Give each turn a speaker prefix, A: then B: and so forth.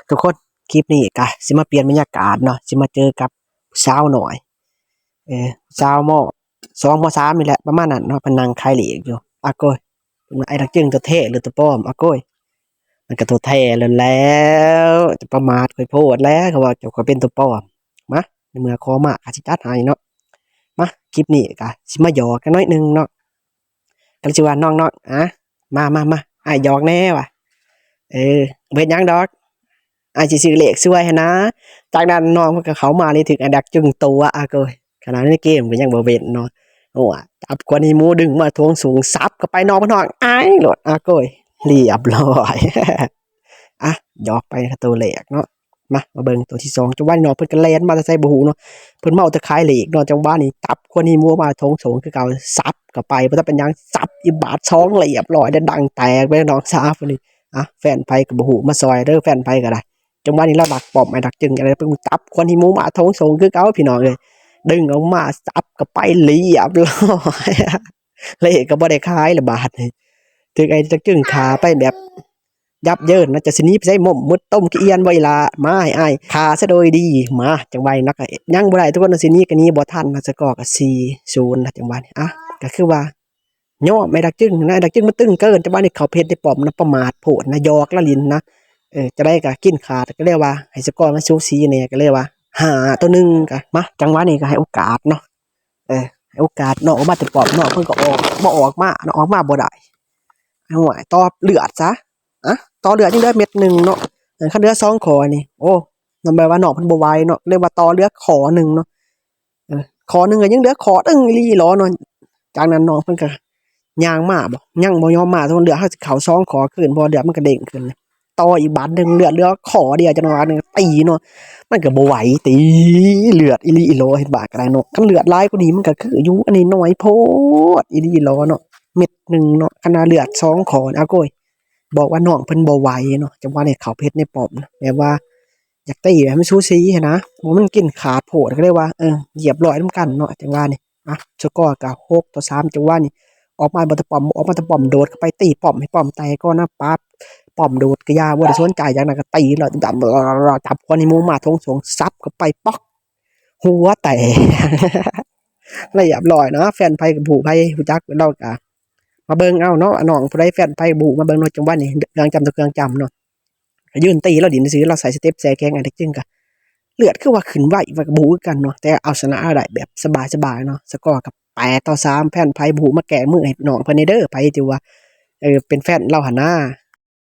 A: ทุกคนคลิปนี้กะสิมาเปลี่ยนบรรยากาศเนาะสิมาเจอกับสาวหน่อยสาวม.2 ม.3นี่แหละประมาณนั้นเนาะเพนนังขายเหล็กอยู่อาโกยไอ้ดักจึงตัวเท่หรือตัวปลอมอาโกยมันก็ตัวแท้แล้วจะประมาทค่อยโพดแล้วเขาว่าเจ้าก็เป็นตัวปลอมมาในเมื่อขอมาก็สิจัดให้เนาะมาคลิปนี้กะสิมาหยอกกันหน่อยนึงเนาะก็สิว่าน้องๆมาอ้ายหยอกแน่ว่ะเฮ็ดหยังดอกอ้ายสิซื้อเลขสวยหันนะจากนั้นน้องมันก็เข้ามานี่ถึงอันดักจึงตัวอาโกยขนาดในเกมก็ยังบ่เว้นเนาะโอ้จับกว่านี้หมูดึงมาทวงสูงซับก็ไปนอกมันห้องอ้ายโลดอาโกยเรียบร้อยอ่ะหยอกไปตัวแรกเนาะมาเบิ่งตัวที่2จังหวะนี้เนาะเพิ่นก็แล่นมาแต่ไสบ่ฮู้เนาะเพิ่นเมาแต่ขายเลขเนาะจังหวะนี้ตับกว่านี้หมูมาทวงสูงคือเก่าซับก็ไปบ่ทันเป็นหยังซับอีบาท2เรียบร้อยดังแตกไปน้องสาวพุ่นนี่แฟนไผก็บ่ฮู้มาซอยเด้อแฟนไผก็ได้จังหวะนี้เราดักป้อมไอ้ดักจึงอะไรเพิ่นตับกว่านี้หมูมาทวงสูงคือเก่าพี่น้องเอ้ยดึงออกมาซับก็ไปเรียบร้อยเลขก็บ่ได้ขายละบาทนี่ถึงไอ้ดักจึงขาไปแบบยับเยินนะจะสิหนีไปใส่หม่อมมุดต้มขี้เอียนไว้ล่ะมาให้อ้ายขาซะโดยดีมาจังหวะนี้นักยังบ่ได้ทุกคนสิหนีก็หนีบ่ทันนะสกอร์ก็4-0นะจังหวะนี้ก็คือว่าย่อไม่ดักจึงนะดักจึงมันตึงเกินจังหวะนี้เขาเพชรได้ป้อมนะประมาทโพดนะหยอกละลิ้นนะจะได้ก็กินขาดก็เรียกว่าให้สกอร์มันสูสีแน่ก็เรียกว่า5-1ก็มาจังหวะนี้ก็ให้โอกาสเนาะให้โอกาสน้องออกมาแต่ป้อมน้องเพิ่นก็บ่ออกมาน้องออกมาบ่ได้ห่วยตอบเลือดซะต่อเลือดยังเหลือเม็ดหนึ่งเนาะคันเหลือ2ขอนี่โอ้นั่นแปลว่าน้องเพิ่นบ่ไหวเนาะเรียกว่าต่อเหลือขอหนึ่งเนาะขอหนึ่งก็ยังเหลือขอตึงอีหลีหรอเนาะจากนั้นน้องเพิ่นก็ย่างมาบ่ยังบ่ยอมมาทุกคนเหลือเข้า2ขอขึ้นพอเลือดมันก็เด้งขึ้นต่ออีกบาทหนึ่งเลือดเหลือขอเดียวจังหวะนึงตีเนาะมันก็บ่ไหวตีเลือดอีหลีอีหลอเฮ็ดบาดก็ได้เนาะคันเลือดหลายกว่านี้มันก็คืออยู่อันนี้น้อยโพดอีหลีหลอเนาะเม็ดหนึ่งเนาะขนาดเลือด2ขอเอาโกยบอกว่าน้องเพิ่นบ่ไหวเนาะจังหวะนี้เขาเพชรในป้อมนะแบบว่าอยากตีให้มันสูสีหันนะบ่มันกินขาดโพดก็เลยว่าเหยียบร้อยนำกันเนาะจังหวะนี้สกอร์ก็6-3จังหวะนี้ออกมาบ่ตะป้อมออกมาตะป้อมโดดเข้าไปตีป้อมให้ป้อมแตกก่อนนะปั๊บป้อมโดดก็อย่าบ่ได้สนใจอย่างนั้นก็ตีแล้วจับคนในมุมมาทงสงซับเข้าไปป๊อกหัวแตกเรียบร้อยเนาะแฟนไผกับผู้ไผรู้จักเราก็มาเบิ่งเอาเนาะน้องผู้ใดแฟนไผบุมาเบิ่งเนาะจังหวะนี้เครื่องจำตัวเครื่องจำเนาะก็ยืนตีแล้วดินซื้อเราใส่สเต็ปแซแกงอันนี้จึงก็เลือดคือว่าขึ้นไหวว่าบูกันเนาะแต่เอาชนะได้แบบสบายๆเนาะสกอร์กับ8-3แฟนไผบุมาแก้มือให้น้องเพิ่นเด้อไผที่ว่าเป็นแฟนเราหั่นนะ